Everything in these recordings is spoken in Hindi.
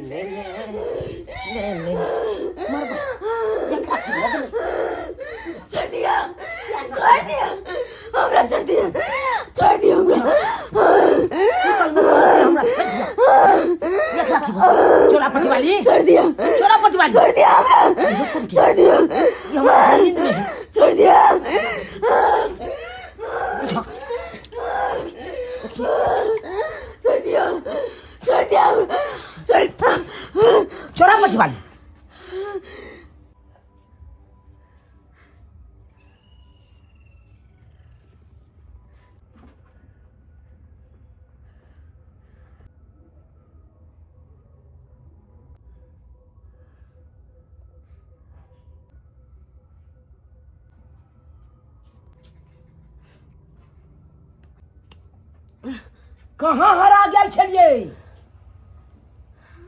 ले मर ये काची लगन छोड़ दिया हमरा छोड़ दिया हमरा ये काची चोरा पट्टी वाली छोड़ दिया हमरा ये हमारा नींद में है। छोड़ दिया चोरा पट्टी वाली कहाँ हरा गेल छलिए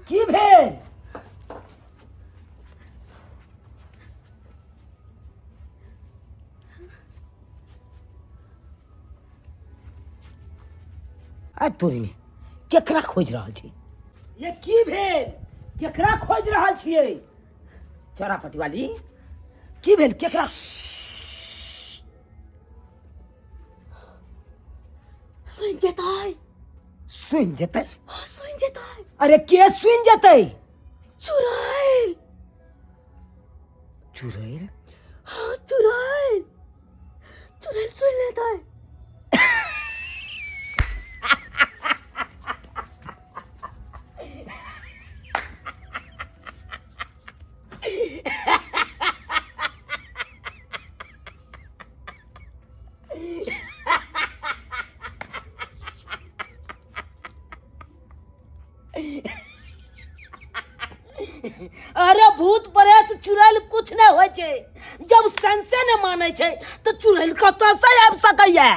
की भेल आ तोरी में केकरा खोज रहल छी ये की भेल केकरा खोज रहल छियै चोरा पट्टी वाली की भेल केकरा सुन जेतै अरे के सुन जेतै चुराइल सुन लेता है अरे भूत प्रेत चुड़ैल कुछ नहीं होय छै जब सेंसे न माने छै तो चुड़ैल कतऽ से आबि सकैया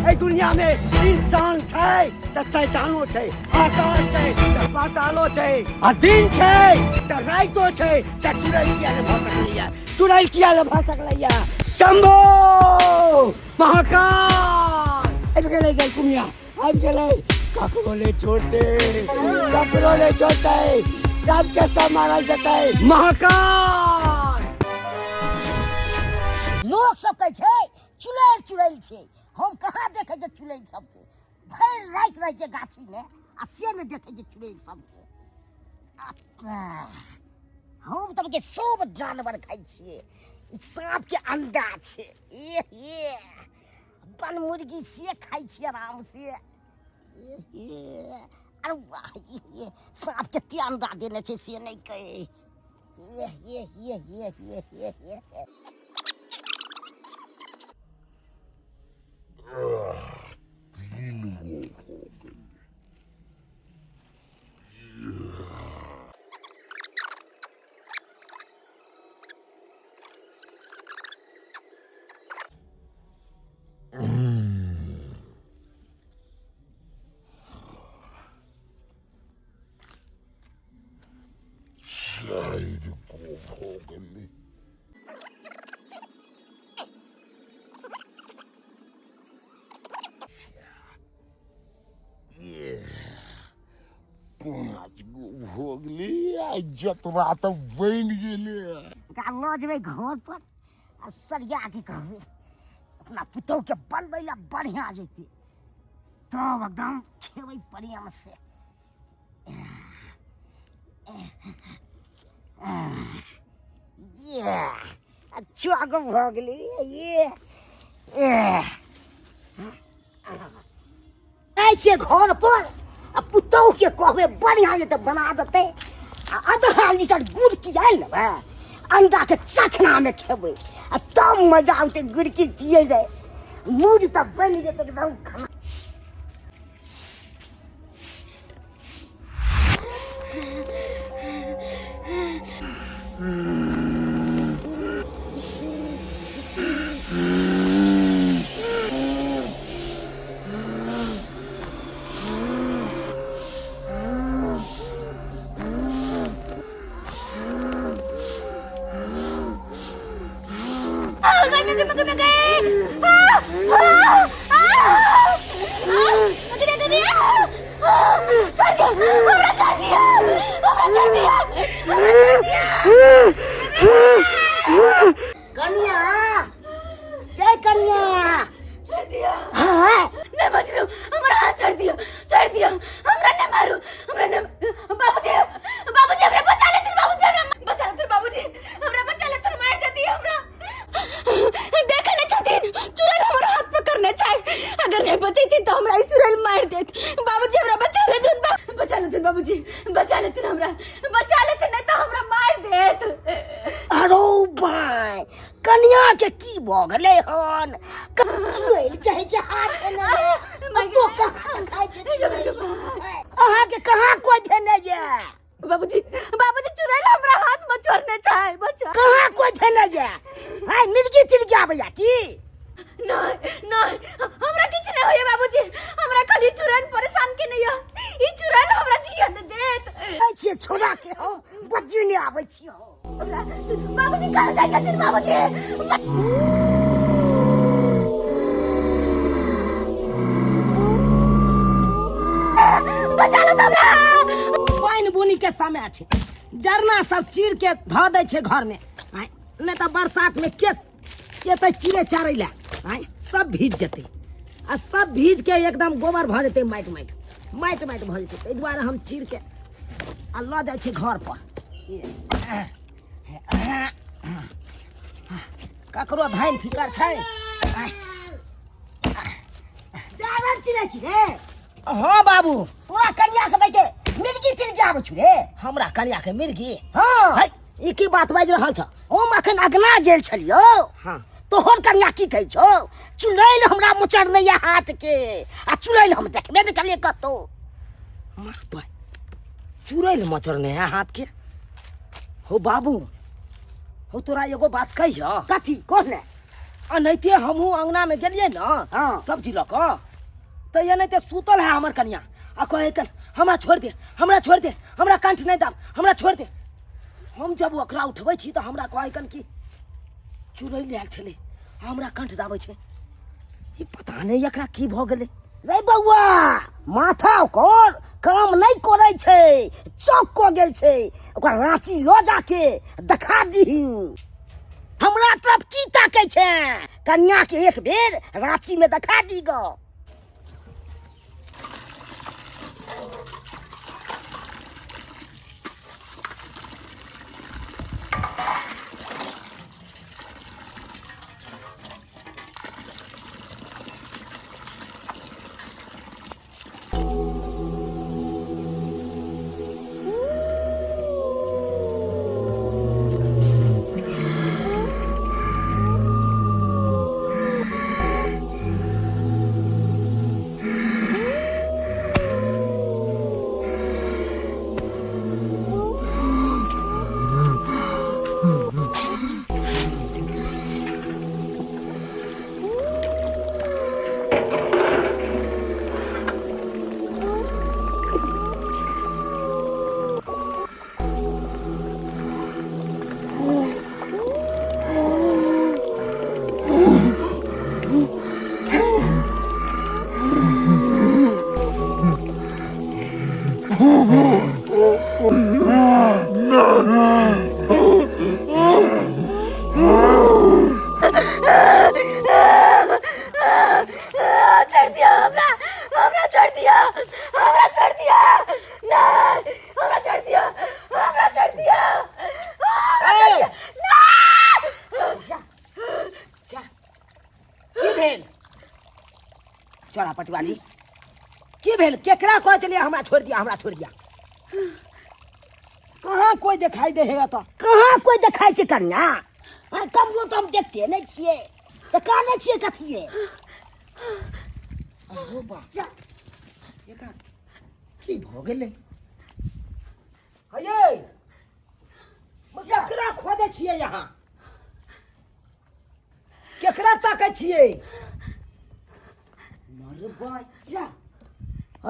ए दुनिया में इंसान छै त शैतानो छै आकाश छै त पातालो छै आ दिन छै त राइतो छै त चुड़ैल किया न भऽ सकलैया शंभो महाकाल आबि गेलै जल कुमिया आबि गेलै ककरो ले छोड़ते सबके सब मारल जेतै महाकाल लोग सब कहै छै चुड़ैल छै हम कहाँ देखे छै चुड़ैल सबके भरि राति रहै छै गाछी में आ से न देखे छै चुड़ैल सबके हम तब के सब जानवर खाइ छियै सांप के अंडा छै बन मुर्गी से खाइ छियै आराम से अरे वाह ये सांप के ते अंडा देने छै से नहीं कहे जतरा तो बन गेले लऽ जेबै घर पर आ सरिया के कहबै अपना पुतौह के बनबै ला बढ़िया जेतै तब एकदम खेबै प्रेम से ये अच्छा गो भऽ गेलै ये आइ छियै घर पर आ पुतौह के कहबै बढ़िया जेतै बना देतै आधा लीटर गुड़ की आइ लेबै अंडा के चखना में खेबै आ तब मजा औतै गुड़ की पिए जाए मूड तब बनि जेतै एकदम खाना छोड़ दिया कन्या ये कन्या छोड़ दिया हाँ नहीं मजनू हमारा हाथ छोड़ दिया हमरा ने मारू हमरा ने बाबूजी हमरा बचा ले तुम बाबूजी हमरा बचा ले तुम बाबूजी हमरा बचा ले तुम मार देती हमरा देखने चाहती चुड़ैल हमारा हाथ पकड़ना चाहिए अगर नहीं बची थी तो हमरा ही चुड़ैल मार देत बाबूजी हमरा बचा ले तुम बाबूजी बचा ले तुम हमरा बचा ले नहीं तो हमरा मार देत अरो भाई कन्या के की भ गेले हन चुड़ैल कहै छै हाथ देने तो कहाँ खाइ छै अहाँ के कहाँ कोई देने ये बाबूजी चुड़ैल हमरा हाथ में छोड़ने चाहिए बचा कहाँ कोई देने ये हाय मिर्गी तिर्गी आबैया की नहीं हमरा किछ नहीं होय बाबूजी हमरा खाली चुड़ैल परेशान के नहीं है ई चुड़ैल हमरा जियन देत छियै छोड़ा के हम बज्जी ने आबै छियै बाबूजी कहाँ जाइ छथिन बाबूजी बचा लो हमरा पानि बुनी के समय छै जरना सब चीर के धऽ दै छै घर में नहीं तो बरसात में के चिड़े चारै ला सब भीज जेतै आ सब भीज के एकदम गोबर भऽ जेतै माटि भऽ जेतै ताहि दुआरे हम चीर के आ लऽ जाइ छै घर पर ककरो धान फिकर छै जावन चिड़ै छी रे हाँ बाबू तोरा कन्या के बैठे मिर्गी तिर्गी आबै छु रे हमरा कन्या के मिर्गी हाँ है ई की बात बाजि रहल छ हम अखन अगना गेल छलियो हाँ तोहर कन्या की कहै छौ चुड़ैल हमरा मुचरने या हाथ के आ चुड़ैल हम देखबे नहि कलिए कतौ चुड़ैल मचरने है हाथ के हो बाबू हो तोरा एगो बात कहियो कथी कहले अनैते हमहू अंगना में गेलिए न हाँ। सब्जी लऽ कऽ तो ये नहीं सुतल है हमर कन्या आ कहे कन हमरा छोड़ दे हमरा कंठ नहीं दाब हमरा छोड़ दे हम जब ओकरा उठबै छी तो हमरा कहे कन कि चुड़ैल आयल छलै हमरा कंठ दाबै छै ई पता नहीं एकरा की भऽ गेलै रे बौआ माथा ओकर काम नहीं करै छै चौक को गेल छै ओकरा रांची लो जाके देखा दीही हमरा तरफ की ताकै छै कन्या के एक बेर रांची में देखा दी गो चोरा पटवाली की भेल केकरा कह चलिए हमरा छोड़ दिया कहाँ कोई दिखाई दे है तो कहाँ कोई देखाई छै कन्या कमरो तो हम देखते नहीं छियै तो काने छियै कथिए अहो बा जा एकरा की भ गेलै हये केकरा खोजै छियै यहाँ केकरा ताकै छियै मरबा जा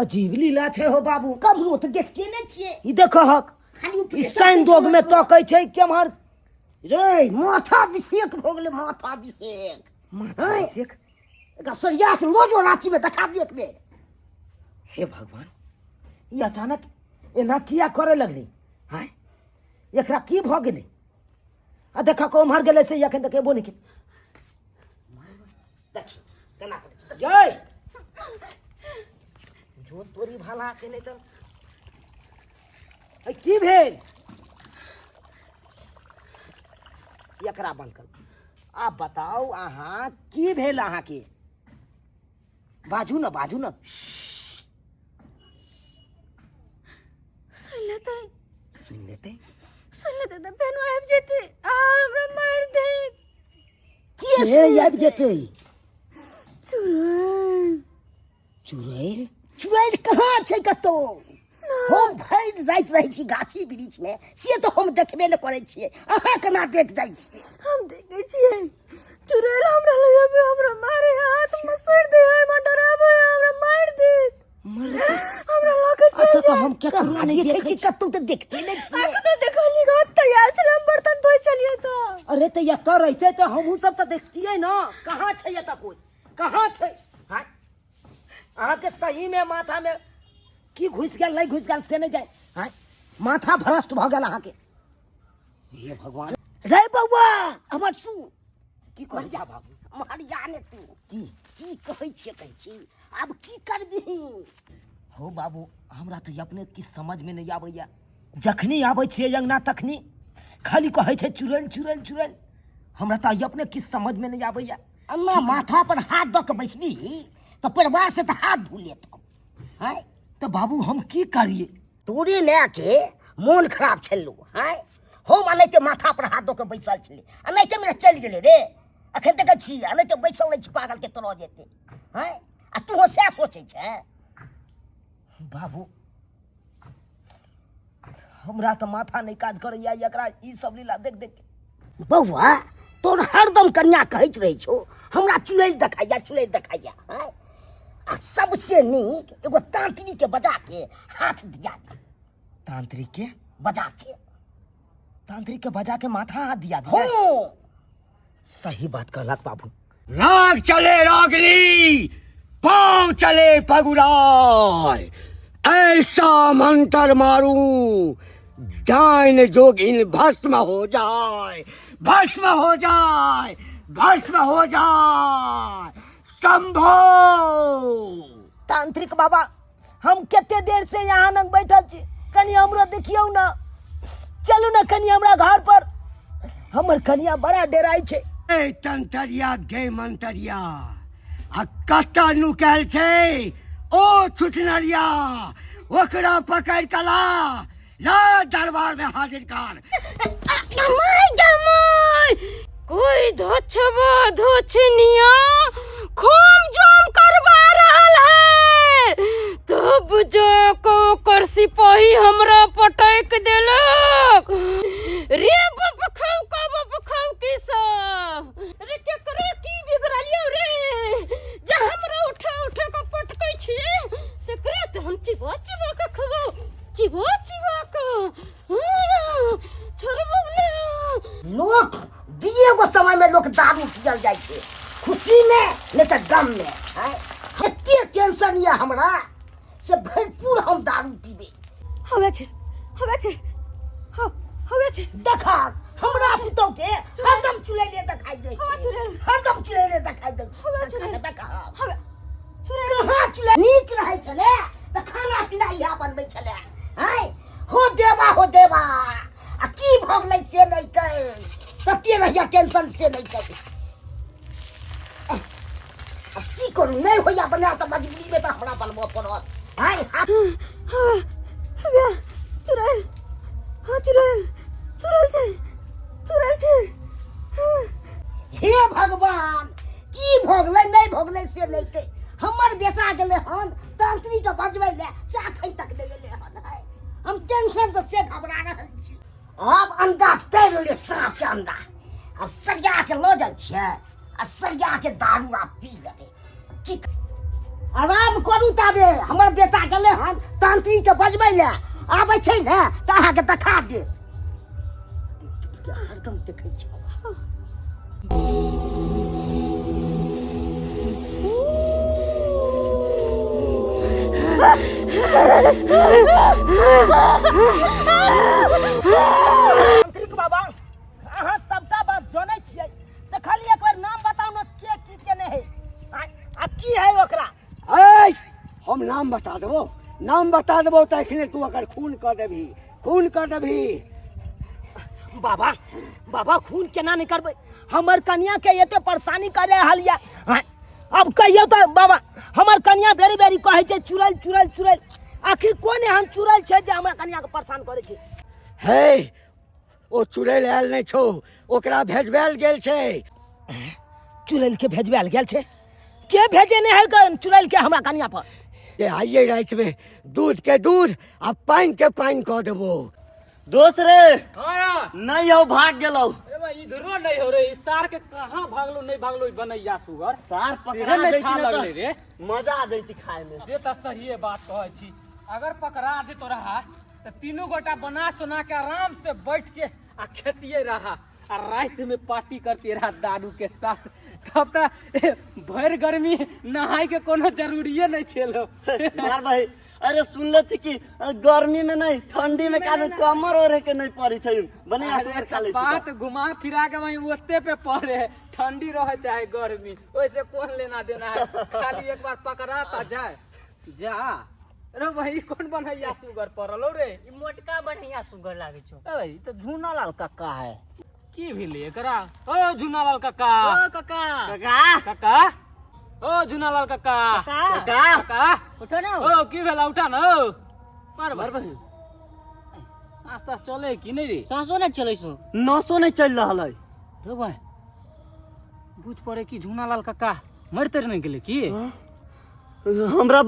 अजीब लीला छै हो बाबू कमरो तो देखते नहीं छियै ई देखो हक खाली ई साइन दोग में ताकै छै केम्हर रे माथा अभिषेक भ गेलै माथा अभिषेक एकरा सरिया के लोजो रांची में देखा दी एक बेर हे भगवान ये अचानक एना किया करे लगली हैं एकरा की भ गेलै आ देखा को उम्हर गेलै से एखन तक एबो नहीं केलै देखी केना करै छै जय जो तोरी भाला के नहीं तो की भेल एकरा बंद कर आप बताओ अहाँ की भेल अहाँ के बाजू न सुन लेते तो बहन आबि जेतै आ हमरा मारि दे के आबि जेतै चुड़ैल चुड़ैल कहाँ छै कतौ हम भरि राति रहै छी गाछी वृक्ष में से तो हम देखबे न करै छियै अहाँ केना देख जाइ छी हम देखै छियै चुड़ैल हमरा लगे हमरा मारे हाथ में सर दे हमरा डराबै हमरा मारि दे हमरा लगे छै तो हम केकरो नहीं देखै छी कतौ तऽ देखते नहि छियै तो देखली गात तैयार छै हम बर्तन धोइ चलिए तो अरे तो ये तो रहते तो हमहू सब तो देखतियै ना कहाँ छै एतऽ कोई कहाँ छै हाँ अहाँ के सही में माथा में की घुस गेल नहीं घुस गेल से नहीं जाए हाँ माथा भ्रष्ट भ गेल अहाँ के हे भगवान रे बौआ हमर सुन की कहै जा बाबू मारिया ने तू की कहै छी आब की करबिही हो बाबू हमरा तो अपने की समझ में नहीं आबैया जखनी आबै छियै अंगना तखनी खाली कहै छै चुड़ैल हमरा तो अपने की समझ में नहीं आबैया अन्ना माथा पर हाथ दऽ के बैसबी तो परिवार से तो हाथ धो लेत हैं तो बाबू हम की करिए तोरे लए के मोन खराब छलू हैं हम अनैते माथा पर हाथ दऽ के बैसल छलै अनैते मेरा चलि गेलै रे अखन तक छी अनैते बैसल नहि छी पागल के तरह जेते हैं आ तू सएह सोचै छै बाबू हमरा तो माथा नहीं काज करैया एकरा ई सब लीला देख देख के बौआ तोर हरदम कन्या कहैत रहै छौ हमरा चुड़ैल देखाइया हैं आ सबसे नीक एगो तांत्रिक के बजा के हाथ दिया दे तांत्रिक के बजा के माथा हाथ दिया दिया हो सही बात कहलक बाबू राग चले रागली पांव चले पगुराय ऐसा मंत्र मारू डाइन जोगिन भस्म हो जाए संभो तांत्रिक बाबा हम केते देर से यहाँ नंग बैठल छी कनी हमरो देखियौ ना चलू ना कनी हमरा घर पर हमर कनिया बड़ा डेराई छै ए तंतरिया गे मंतरिया आ कत्ता नुकायल छै ओ छुटनरिया ओकरा पकड़ कला ला दरबार में हाजिर कर कोई धोछनिया खूब जोम करवा रहल है तब जो कर सिपाही हमरा पटक देलक रे बपखाव की सब रे केकरा की बिगड़लियो रे जे हमरा उठा के पटकै छिए सेकरा त हम चिबा के खबो चिबा के छोड़बो ने लोक दिए गो समय में लोग दारू पियल जाइ छै खुशी में नहीं तो गम में हैं एते टेंशन ये हमरा से भरपूर हम दारू पीबे हवे छे देखा हमरा पुतौ के हरदम चुड़ैले देखाई दे कहाँ चुड़ैल नीक रहै छले त खाना पीना इहा बनबै छले हैं हो देवा आ की भगलै से नहीं कह तते रहिया टेंशन से नहीं कह अब की करू नहीं होया बना त मजबूरी में त हमरा बनबो पड़त हैं चुड़ैल छै हे भगवान की भोगलै नहीं भोगलै से नहीं कह हमर बेटा गेले हन तांत्रिक के बजबै ले चाखै तक नहीं गेले हन है हम टेंशन से घबरा रहल छी अब अंडा तैर ले सांप के अंडा अब सरिया के लो जाइ छै आ सरिया के दारू आ पी लेबै की आराम करू ताबे हमर बेटा गेले हन तांत्रिक के बजबै ले आबै छै ने त अहाँ के देखा दे हरदम देखै छी नाम बता देबो, नाम बता देबो तखने तू अगर खून कर देबी, खून कर देबी। बाबा बाबा खून केना नहीं करबै, हमर कन्या के एते परेशानी करे हलिया। अब कहियो तो बाबा हमर कन्या बेरी बेरी कहै छै चुरैल चुरैल चुरैल, आखिर कोन एहन चुरैल छै जे हमरा कन्या के परेशान करे छै? हे ओ चुड़ैल आयल नहीं छो, ओकरा भेजबैल गेल छै। चुरैल के भेजबैल गेल छै? के भेजे नहीं है चुरैल के हमरा कन्या पर? ये आइए रात में दूध के दूध आ पानी के पानी कह देबो। दोस्त रे हाँ नहीं हो, भाग गेलो। इधरो नहीं हो रे, इस सार के कहाँ भागलो नहीं भागलो बनैया सुगर सार सिरे पकड़ा में देती खा ना लगले रे। तो मजा आ जाती खाए में। ये तो सही बात कहै छी, अगर पकड़ा दे तो रहा तो तीनों गोटा बना सुना के आराम से बैठ के आ खेतिए रहा आ रात में पार्टी करते रहा दारू के साथ। तब तक भर गर्मी नहाय के कोनो जरूरिये नहीं छेलो। यार भाई अरे सुनले छी कि गर्मी में नहीं ठंडी में काहे कमर ओढ़े के नहीं पड़ी छै बने आसर काले बात घुमा फिरा के वही ओते पे पड़े, ठंडी रहे चाहे गर्मी, वैसे कौन लेना देना है, खाली एक बार पकड़ा ता जाए जा। अरे भाई कौन बनैया सुगर पड़लो रे? ई मोटका बढ़िया सुगर लागे छो। अरे ई तो झूनालाल काका है, की भेले एकरा? ओ झूनालाल काका, ओ काका काका काका, ओ झूनालाल काका, काका काका उठो ना। ओ की भेला? उठा ना ओ, मार मार भाई भाई आस्ते आस्ते चले कि नहीं रे? सांसो नहीं चलै छो। नसो नहीं चल रहल है। रे भाई बुझ पड़े कि झूनालाल काका मरते नहीं गेले की? हमरा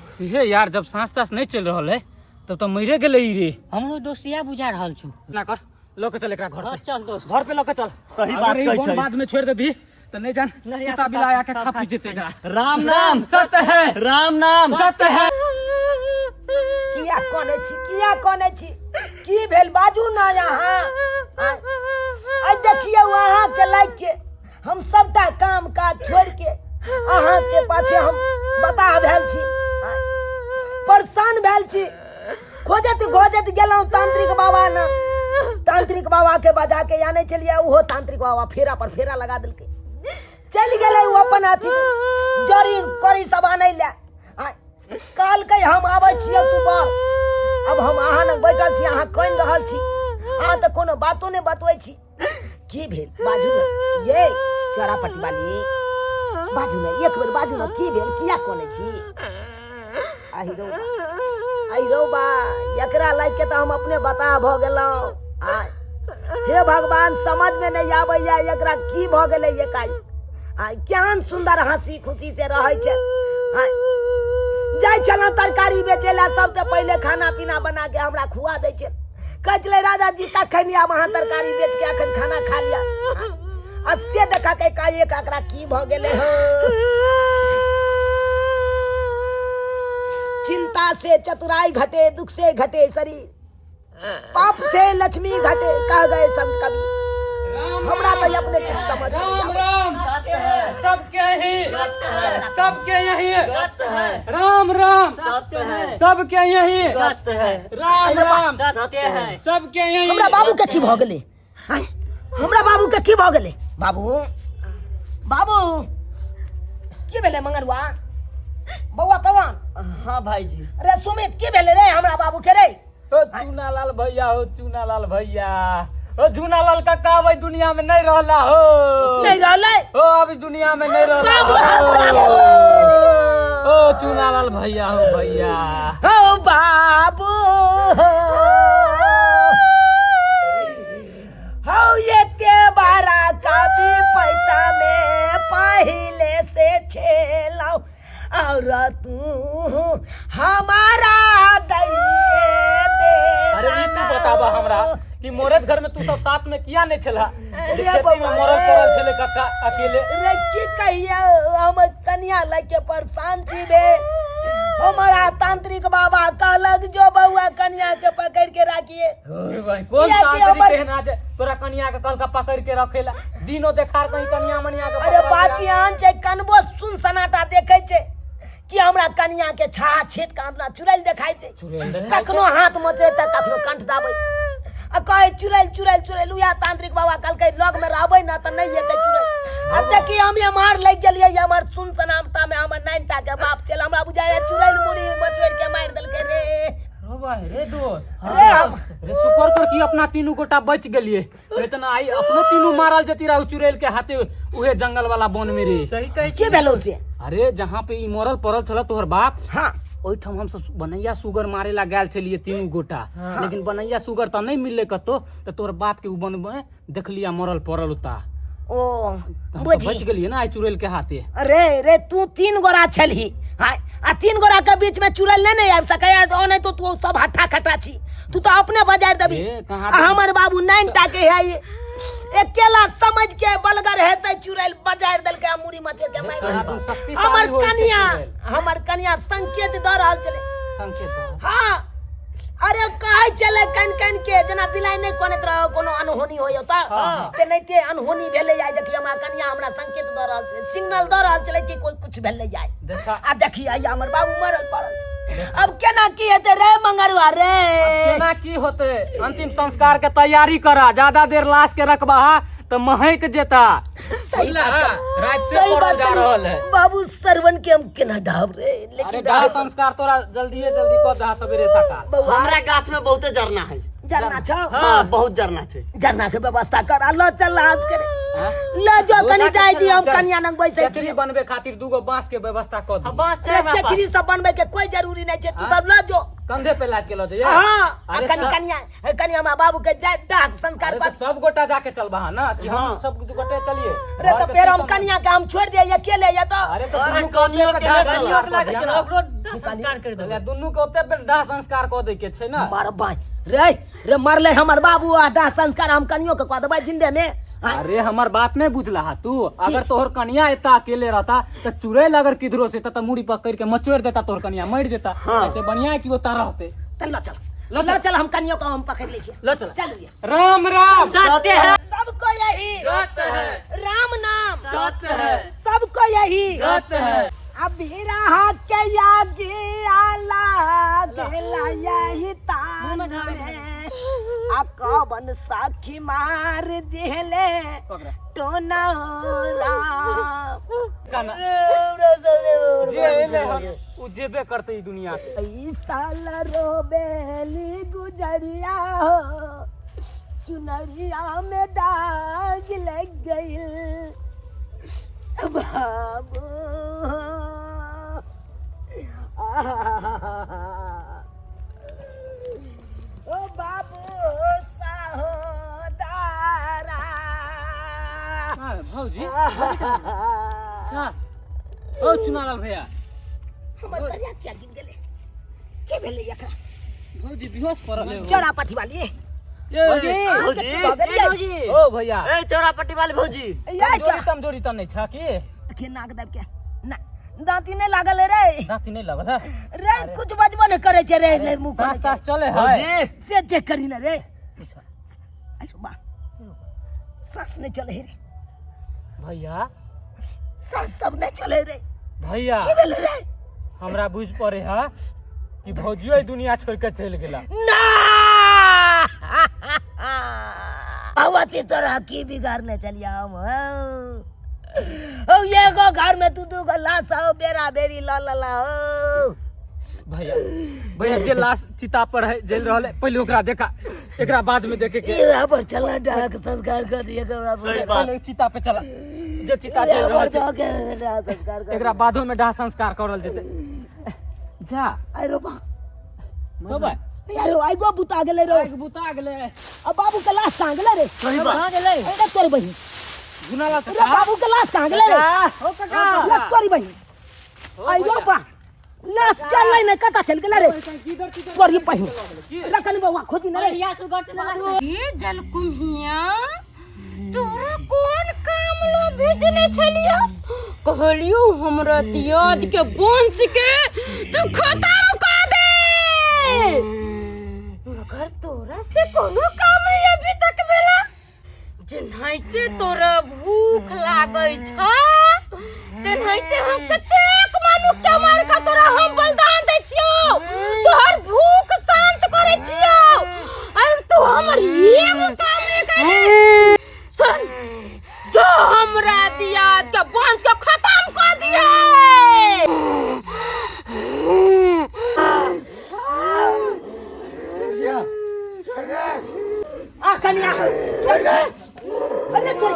से यार जब सांस तास नहीं चल रहा है तब तो मरे गेले ही रे। हमरो दोस्तिया बुझा रहल छो। ना कर, लोके चल एकरा घर पे। चल दोस्त। घर पे लोके चल। सही अगर बात ई कहै बोन छै। बाद में छोड़ देबी तो नहीं जान कुत्ता बिलाय आके खा पी जेते एकरा। राम नाम सत्य है, राम नाम सत्य है। किया कोने छी, किया कोने छी, की भेल बाजू ना यहाँ। आ देखिए वहाँ के लाग के हम सबटा काम काज छोड़ के अहाँ के पाछे हम बता भेल छी, परेशान भेल छी। खोजत खोजत गेलौं तांत्रिक बाबा ना, तांत्रिक बाबा के बजा के आने चलिए, उहो तांत्रिक बाबा फेरा पर फेरा लगा दिलके, चल गेले वो अपन अथी जड़ी करी सब आनै ले। काल के हम आबै छियै तू बार, अब हम अहाँ लग बैठल छी, अहाँ कहि रहल छी, अहाँ तो कोनो बातो नहीं बतबै छी। की भेल बाजू ना ये चौरापट्टी वाली, बाजू ना एक बेर बाजू ना, की भेल किया कोने छी? आई रो बा एकरा लाग के तो हम अपने बता भ गेलौं। हे भगवान समझ में नहीं आबैया एकरा की भ गेलै एकाई। केहन सुंदर हंसी खुशी से रहै छै। जाय छलौं तरकारी बेचे ला, सबसे पहले खाना पीना बना के हमरा खुआ दै छै। कहै छलै राजा जी तखन आब अहाँ तरकारी बेच के अखन खाना खा लिया। से देखा के एकाएक एकरा की भ गेलै हो। चिंता से चतुराई घटे, दुख से घटे शरीर, पाप से लक्ष्मी घटे, कह गए संत कवि। हमरा तो अपने कुछ समझ नहीं राम आवे। राम सबके यही, सबके यही, राम राम सबके यही, राम राम सबके यही। हमरा बाबू के की भ गेलै? हमरा बाबू के की भ गेलै? बाबू बाबू की भेलै मंगरुआ? बौआ पवन। हाँ भाई जी। अरे सुमित की भेलै रे हमरा बाबू के रे? ओ चूनालाल भैया हो, चूनालाल भैया ओ झूनालाल काका अभी दुनिया में नहीं रहला हो। नहीं रहलै ओ अभी दुनिया में नहीं रहला हो। ओ चूनालाल भैया हो भैया। हो बाबू हो ये ते बारा कभी पैसा में पहले से छेलाओ और तू हमारा अरे ई तू बताबा हमरा कि मोरत घर में तू सब साथ में किया नहीं छला? खेती में बाबा। मरल पड़ल छले काका अकेले। रे की कहिया हम कन्या लेके परेशान छी बे। हमारा तांत्रिक बाबा कहलक जो बउआ कन्या के पकड़ के राखिए। अरे भाई कौन किया कि तांत्रिक हमर- कहना छै तोरा कन्या के कहलका पकड़ के रखेला? दिनो देखार कहीं कन्या मनिया के अरे पकड़ बात यहाँ छै, कनबो सुन सनाटा देखे छै कि हमरा कन्या के छा छेट के अपना चुड़ैल देखाइ छै। चुड़ैल देखाइ कखनो हाथ मचरे त कखनो कंठ दाबै। आ कहे चुड़ैल चुड़ैल चुड़ैल, उया तांत्रिक बाबा कहलकै लग में रहबै ना त नहीं हेतै चुड़ैल। अब देखिए हम ये मार लग गेलिए हमर सुन सनामता में हमर नैनता के बाप चल हमरा बुझाया चुड़ैल मुड़ी मचवेर के मार देलकै रे रे दोस्त अरे रे शुक्र कर कि अपना तीनों गोटा बच गेलिए इतना आई अपने तीनों मारल जती रहा चुड़ैल के हाथे उहे जंगल वाला वन में रे सही कहे के भेलो से अरे जहाँ पे ई मरल पड़ल छल तोहर बाप हां ओइठम हम सब बनैया सुगर मारे ला गेल छलिए तीनों गोटा लेकिन बनैया सुगर त नहीं मिलले कतो त तोहर बाप के उ वन में देख लिया मरल पड़ल उता ओ बच बुझी गेलिए ना आई चुड़ैल के हाथे अरे रे तू 3 गोरा छलही हां आ 3 गोरा के बीच में चुड़ैल नहीं आब सकैया ओ नहीं तो तू सब हट्ठा खट्टा छी तू तो अपने बाजार दबी ए, कहाँ आ हमर बाबू नैनता के है ये अकेला समझ के बलगर हेतै चुड़ैल बाजार दल के मुड़ी मचे के मार हमर कनिया संकेत द रहल चले संकेत हां अरे कहै चले कन कन के जना बिलाई नहीं कोनत रहो कोनो अनहोनी होय त ते नहीं ते अनहोनी भेले जाय देखि हमरा कनिया हमरा संकेत द रहल छे सिग्नल द रहल चले कि कोई कुछ भेले जाय देखा आ देखि आई हमर बाबू मरल पड़ल अब केना की हेते रे मंगरुआ रे केना की होते अंतिम संस्कार के तैयारी करा ज्यादा देर लाश के रखबा तो महक जेता सही रात से पड़ल जा रहल है बाबू सरवन के हम केना ढाब रे अरे लेकिन दाह संस्कार तोरा जल्दी कर दहा सवेरे सकाल हमरा गाछ में बहुते जरना है जरना छ हाँ बहुत जरना छै जरना के व्यवस्था कर लो चल आज करे ले जो कनी जाय दी हम कनिया नंग बैसे छी चचरी बनबे खातिर दूगो बांस के व्यवस्था कर दी बांस छै हमरा पास। चचरी सब बनबे के कोई जरूरी नहीं छै तू सब ले जो कंधे पे लाद के लो जाइए हां अरे कनी कनिया मा बाबू के जाय डाक संस्कार अरे तो कर सब गोटा जाके चलबा ना कि हम सब गोटे चलिए अरे तो फिर हम कनिया के हम छोड़ दिए अकेले या तो अरे तो अरे दुनू को कनियो ओते के ढाह ले संस्कार चला कर दिया चलो ना। ओकरो संस्कार कर दो दुनू के ओते ढाह संस्कार कर दे के छै ना मार भाई रे रे मरले हमर बाबू आ डाक संस्कार हम कनियो के कह देबै जिंदे में अरे हमार बात नहीं बुझला हा तू अगर तोहर कनिया इतना अकेले रहता तो चुड़ैल अगर किधरो से तो मुड़ी पकड़ के मचोड़ देता तोहर कनिया मर जेता ऐसे बढ़िया है कि वो तारा रहते चल लो चल हम कनियो को हम पकड़ ले छी लो चल चलिए राम राम सत्य है सबको यही सत्य है राम नाम सत्य है सबको यही सत्य है अभी रहा के यागी आला गेला यही तान रे आ कवन साखी मार दिहले टोना राम गाना जे एले हम उ जेबे करते ई दुनिया से ई साल रोबेली गुजरिया हो चुनरिया में दाग लग गई बाबू ओ बाबू सहोदारा हां भौजी अच्छा ओ चुनालाल भैया हमर करिया क्या गिन गेले के भेले एकरा भौजी बेहोश पड़ल है चोरा पठी वाली भौजी भौजी ओ भैया ए चौरापट्टी वाले भौजी या कमजोरी त नहीं छ कि के नाक दब के ना दांती नहीं लागल है रे दांती नहीं लगल है रे कुछ बजबो नहीं करे छे रे मुंह सांस तास चले है भौजी से चेक करी ना रे ऐसो बा सांस नहीं चले रे भैया सांस सब नहीं चले रे भैया की भेल रे हमरा बुझ पड़े है कि भौजियो दुनिया छोड़ के चल गेला ना भगवती तोरा की बिगाड़ने चलिया हम ओ ये गो घर में तू तू लाश हो बेरा बेरी ला ला ला हो भैया भैया जे लाश चिता पर है जल रहल है पहले ओकरा देखा एकरा बाद में देखे के ये पर चला डाक संस्कार कर दिए करा सही बात पहले चिता पे चला जे चिता चल पर रहल जाके डाक संस्कार कर एकरा बादो में दाह संस्कार करल जेते जा आई रो बा तो भाई यार आई गो बुता गेले रो एक बुता गेले अब बाबू के लाश कहां गेले रे सही बात कहां गेले अरे तोरी बहिन गुनाला अरे बाबू के लाश कहां गेले रे ओ काका ले तोरी बहिन आई गो बा लाश चल नहीं कता चल गेले रे किधर किधर तोरी बहिन रखन बउआ खोजी न रे ये जलकुम्हिया तोरा कौन काम ला भेजने छलिया कहलियो हमरा दियाद के वंश के तू खत्म कर दे मगर तोरा से कोनो काम नहीं अभी तक भेला जेनाइते तोरा भूख लागै छ तेनाइते हम कतेक मनुख के मार के तोरा हम बलिदान दै छियो तोहर भूख शांत करै छियो और तू हमर एगो काम नहीं करे सुन जो हमरा दिया कन्या अरे तो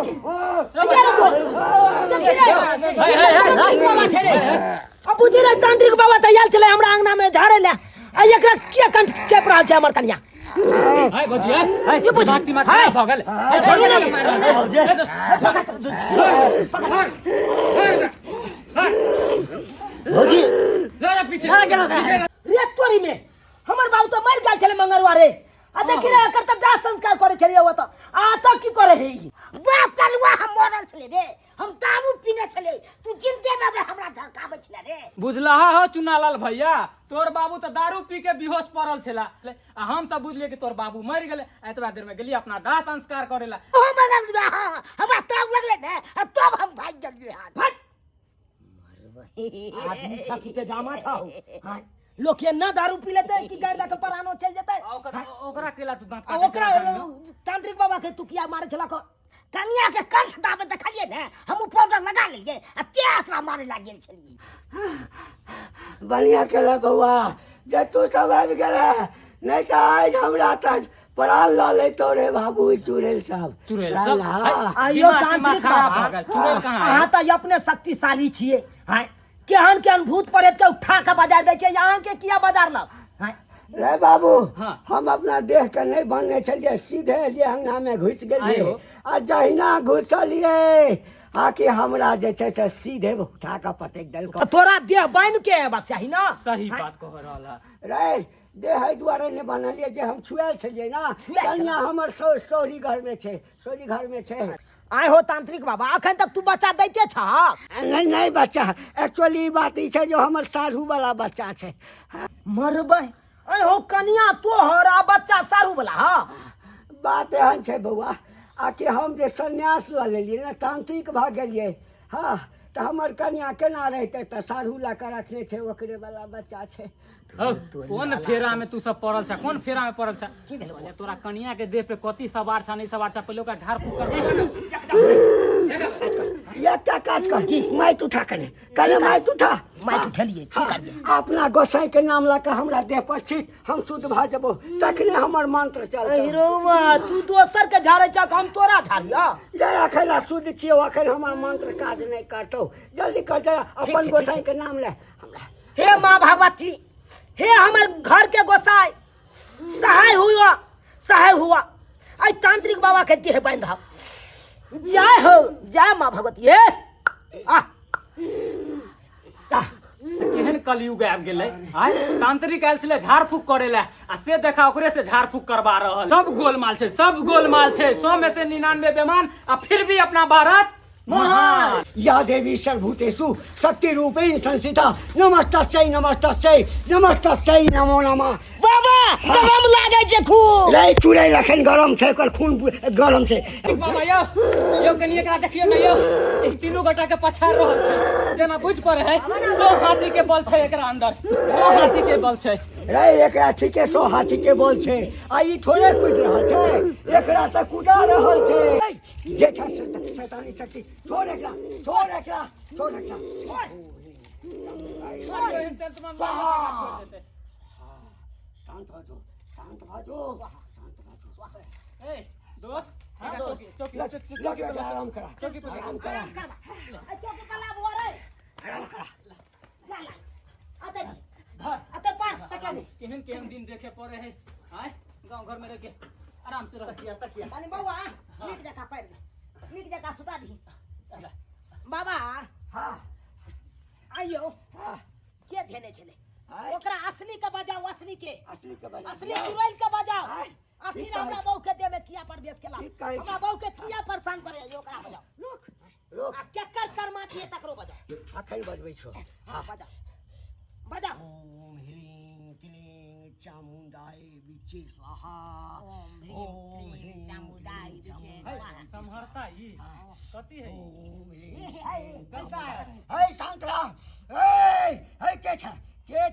अब बुझी रे तांत्रिक बाबा तैयार चले हमरा अंगना में झाड़े ले आ एकरा के कंठ चेप रहल छै हमर कन्या हाय भौजी हाय ये माटी माटी भ गेल छोड़ भौजी ना पीछे रे तोरी में हमर बाबू तो मर गेल छले मंगरवा रे आ देखि रे एकर त दाह संस्कार करे छलिए ओ त आ त की करे हे बाप कलवा हम मरल छले रे हम दारू पीने छले तू चिंते ना बे हमरा धड़कावे छले रे बुझला हो चुनालाल भैया तोर बाबू तो दारू पी के बेहोश पड़ल छला आ हम सब बुझलिए कि तोर बाबू मर गेले एतबा देर में गेली अपना दाह संस्कार करेला ओ मगन हमरा तब लगले ने तब हम भाग गेलिए हां आदमी छकी पे जामा था हां लोग के ना दारू पी लेते कि गाड़ दा के परानो चल जेते ओकरा केला तू दांत ओकरा तांत्रिक बाबा के तुकिया मारे छला को कन्या के कंठ दाबे देखलिए ने हम पाउडर लगा लेलिए आ तेसरा मारे लाग गेल छलिए बढ़िया केला बउआ जे तू सब आबि गेला नहीं त आज हमरा त प्राण ल ले तोरे बाबू चुड़ैल सब चुड़ैल सब आइयो तांत्रिक बाबा चुड़ैल कहां है हां त अपने शक्तिशाली छिए हां केहन केहन भूत प्रेत के उठा के बाजार दै छै यहां के किया बाजार ल रे बाबू हम अपना देह के नहीं बनने छलिए सीधे लिए अंगना में घुस गेलिए आ जहिना घुसलिए आकि हमरा जे छै से सीधे उठा के पटक देल तोरा देह बन के हेबाक चाही ना सही बात कह रहला रे देह एहि दुआरे ने बनलिए जे हम छुएल छलिए ना कन्या हमर सोरी घर में छै सोरी घर में छै आय हो तांत्रिक बाबा अखन तक तू बच्चा दैते छ नहीं नहीं बच्चा एक्चुअली बात ई छै जो हमर साढ़ू वाला बच्चा छै मरबै अय हो कन्या तोहर आ बच्चा साढ़ू वाला हां बात एहन छै बउआ आकि हम जे सन्यास ल लेलिए ना तांत्रिक भ गेलिए हां त हमर कन्या केना रहते त साढ़ू ला के रखने छै ओकरे वाला बच्चा छै कौन फेरा में तू सब पड़ल छ कौन फेरा में पड़ल छ की भेल बोले तोरा कन्या के देह पे कति सवार छ नहीं सवार छ पहिले ओकरा झाड़ फूक कर ये क्या काज कर की माइक उठा कने कने माइक उठा माइक उठलिए की करिए अपना गोसाई के नाम ला के हमरा देह पर छी हम शुद्ध भ जबो तखने हमर मंत्र चलतौ रोमा तू दोसर के झाड़े छ हम तोरा झाड़िया रे अखन शुद्ध छियो अखन हमर मंत्र काज नहीं करतौ जल्दी कर दे अपन गोसाई के नाम ले हमरा हे मां भगवती हे हमर घर के गोसाई सहाय हुआ आई तांत्रिक बाबा के देह बांधा जय हो जय मां भगवती हे केहन कलयुग आबि गेलै आय तांत्रिक आयल छले झाड़ फूक करेला आ से देखा ओकरे से झाड़ फूक करवा रहल सब गोलमाल छै 100 में से 99 बेमान आ फिर भी अपना भारत महान या देवी सर्वभूतेषु शक्ति रूपेण संस्थिता नमस्तस्यै नमो नमः बाबा गरम लागे छै खूब रे चुड़ै रखन गरम छै एकर खून गरम छै बाबा यो कनी एकरा देखियो न यो ई तीनों गोटा के पछाड़ रहल छै जेना बुझ पड़े है 100 हाथी के बल छै एकरा अंदर 100 हाथी के बल छै रे एकरा ठीके 100 हाथी के बल छै आ ई थोड़े कुद रहल छै एकरा त कुदा रहल छै जे छ शैतानी शक्ति छोड़ एकरा शांत हो जो ए दोस्त चौकी पे आराम करा चौकी पे आराम करा चौकी पर ला बोरे आराम करा अते पार तके केहन दिन देखे पड़े है आय गांव घर में रह के आराम से रह तकिया माने बाबा नीक जका पैर नीक जका सुता दी बाबा हां आइयो के धेने छले ओकरा असली के बजाओ असली चुड़ैल के बजाओ आ फिर हमरा बहू के दे में किया प्रवेश केला हमरा बहू के किया परेशान करे ओकरा बजाओ रुक आ केकर कर्मा के तकरो बजाओ अखन बजबै छौ हां बजाओ ओम ह्रीं क्लीं चामुंडाय विचे स्वाहा ओम ह्रीं चामुंडाय विचे स्वाहा संहरता ई कथि है कैसा है शांत रह ए के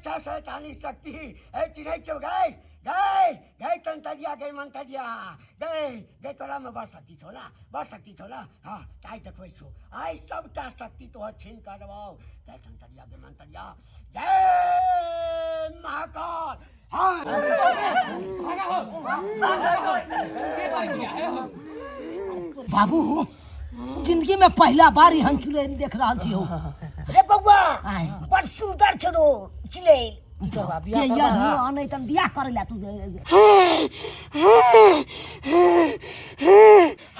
छ शैतानी शक्ति ए चिनै छौ गए तंतरिया गए मंतरिया गए तोरा में बड़ शक्ति छौ ना हां ताई देखबै छौ आइ सबटा शक्ति तोहर छीन कर देबौ गए तंतरिया गए मंतरिया जय महाकाल हां बाबू जिंदगी में पहला बार ही हम चुले देख रहा छी हो। रे बउआ बड़ सुंदर छरो चुले ये यार हो नहीं तन बियाह करे ला तू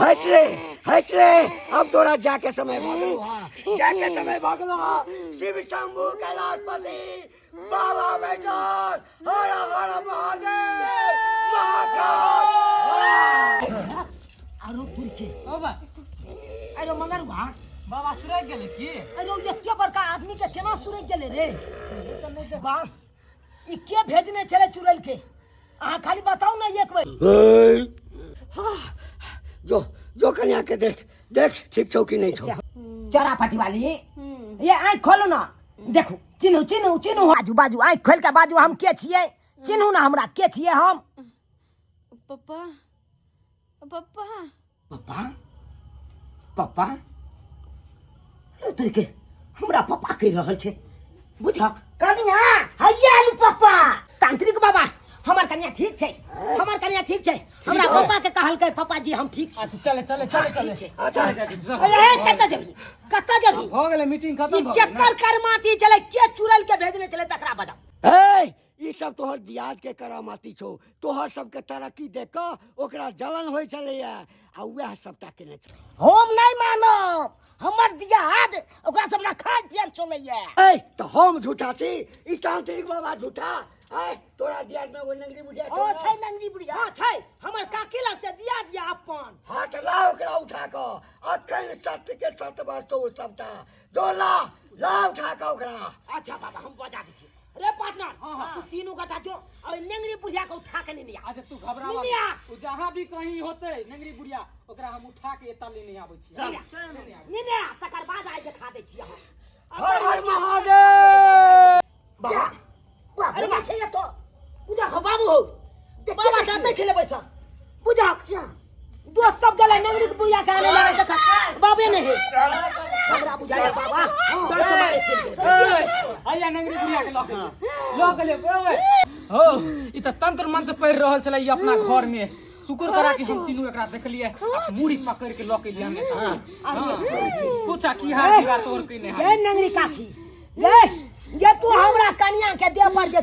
हंस ले अब तोरा जाके समय भागलो जाके समय भागलो शिव शंभू कैलाशपति बाबा बैठल हर हर महादेव महाकाल आरो तुरके बाबा अरे मगर वहां बाबा सुरग गेले की अरे एते बड़का आदमी के केना सुरग गेले रे बा ई के भेजने छले चुरैल के अहाँ खाली बताओ ना एक बार जो कन्या के देख देख ठीक छौ कि नहीं छौ चरा पाटी वाली ये आँख खोलो ना देखो चिन्हू चिन्हू चिन्हू बाजू बाजू आँख खोल के बाजू हम के छिए चिन्हू ना हमरा के छिए हम पप्पा पप्पा पापा पापा तोके हमरा पापा कह रहल छे बुझा कनिया हैया आलू पापा तांत्रिक बाबा हमार कन्या ठीक छै हमार कन्या ठीक छै हमरा पापा के कहल के पापा जी हम ठीक छी चले चले चले चले ए कत्ता जबी हो गेले मीटिंग खत्म हो के कर करमाती चले के चुरैल के भेजने चले तकरा बजाओ ए ई सब तोहर दियाद के करामाती छौ तोहर सब के तरक्की देख के ओकरा जलन होय छले आ वह सबटा केने छले हम नहीं मानब हमर दियाद ओकरा सब ना खान पियन चलैया ए तो हम झूठा छी ई तांत्रिक बाबा झूठा ए तोरा दियाद में वो नंगरी बुढ़िया ओ छै नंगरी बुढ़िया हां छै हमर काकी लगते दिया दिया अपन हाथ ला ओकरा उठा के अखन सत्य के सत्य वास्तव सबटा जो ला उठा के ओकरा अच्छा बाबा हम बजा दी रे पार्टनर तू तीनों गटा जो और नंगरी बुढ़िया को उठा के ले लिया अच्छा तू घबरा मत उ जहां भी कहीं होते नंगरी बुढ़िया ओकरा हम उठा के एता लेने आबै छी निने तकर बाद आइ दिखा दै छी हम हर हर महादेव बाबा अरे बात छै तो पूजा हो बाबू हो बाबा जाते छले पैसा पूजा दोस्त सब गले नंगरी बुढ़िया का ले लगा देखा बाबे नहीं है हमरा बुझाया बाबा दर्द मारे छे आया नंगरी बुढ़िया के लॉक ले ओए हो ई त तंत्र मंत्र पढ़ रहल छले ई अपना घर में शुक्र करा कि हम तीनों एकरा देखलिए मुड़ी पकड़ के लॉक लिए हमने पूछा की हाल दिवा तोर के ने ये नंगरी काकी ये तू हमरा कन्या के देह पर जे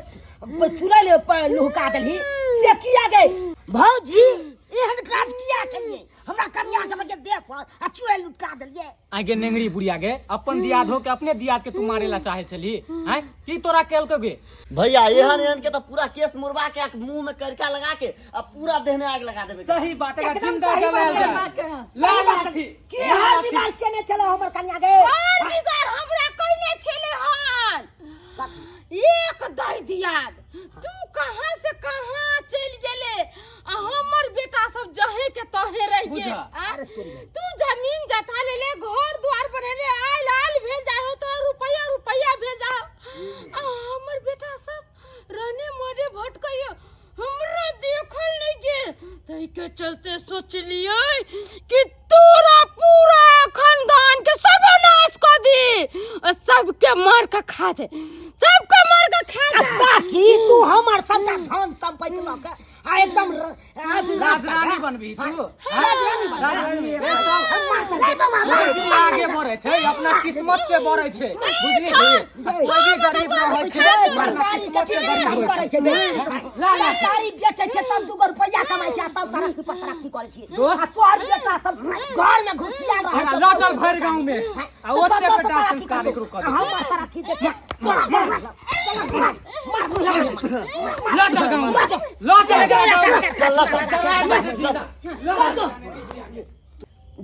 चुरैल पर लुका देली से किया गए भौजी एहन काज किया करिए हमरा कन्या के बजे देह पर आ चुरैल लुका देलिए आगे नंगरी बुढ़िया गे अपन दियाद हो के अपने दियाद के तू मारे ला चाहे चली हैं की तोरा केल के गे भैया एहन के तो पूरा केस मुरवा के मुंह में करका लगा के अब पूरा देह में आग लगा देबे सही बात है जिंदा जलाल जा ला की हाल बिगाड़ के ने चलो हमर कन्या गे और बिगाड़ हमरा कइने छले हन एक दई दियाद तू कहां से कहां चल गेले हमर बेटा सब जहे के तहे रह गे तू जमीन जथा ले ले घर द्वार बनेले आल आल भेज जाओ तो रुपया भेज जाओ हमर बेटा सब रहने मोरे भटकइयो हमरा देखल नहीं गेल तई के चलते सोच लियो कि तोरा पूरा खानदान के सर्वनाश कर दी और सबके मार के खा जाए सबके मार के खा जाए काकी तू हमर सबटा धन संपत्ति ल के आ एकदम आज राजरानी बनबी तू राजरानी आगे बढ़े छे अपना किस्मत से बढ़े छे बुझली कोई गरीब न होय छे अपना किस्मत से गरीब होय छे ला तारी बेचे छे तब 2 रुपया कमाई छे तब तरक्की पर तरक्की करे छी दोस्त तोर बेटा सब घर में घुसिया रहे छे लौटल भर गांव में आ ओते बेटा संस्कार करू कर हम तरक्की देखे लौटल गांव लौटल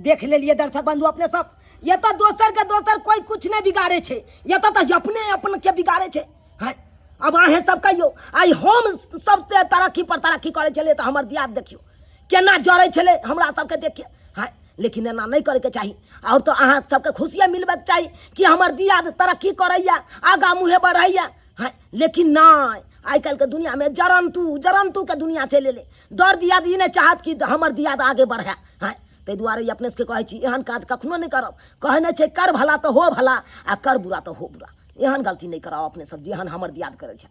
देख ले लिए दर्शक बंधु अपने सब ये तो दोसर के दोसर कोई कुछ नहीं बिगाड़े छे ये तो अपने अपन के बिगाड़े छे है अब आहे सब कहियो आई हम सब ते तरक्की पर तरक्की करे चले तो हमर दियाद देखियो केना जड़े छले हमरा सब के देखिए है लेकिन एना नहीं करे के चाहिए और तो अहाँ सबके खुशियां मिलबे के चाहिए कि हमर दियाद तरक्की करैया आगा मुहे बढ़ैया है लेकिन नहीं आई कल के दुनिया में जरंतु के दुनिया चले ले दर दियाद ई नहीं चाहत कि हमर दियाद आगे बढ़े है ते दुआरे अपने से कहे छी एहन काज कखनो नहीं करब कहने छै कर भला तो हो भला आ कर बुरा तो हो बुरा एहन गलती नहीं कराओ अपने सब जेहन हमर दियाद करे छै।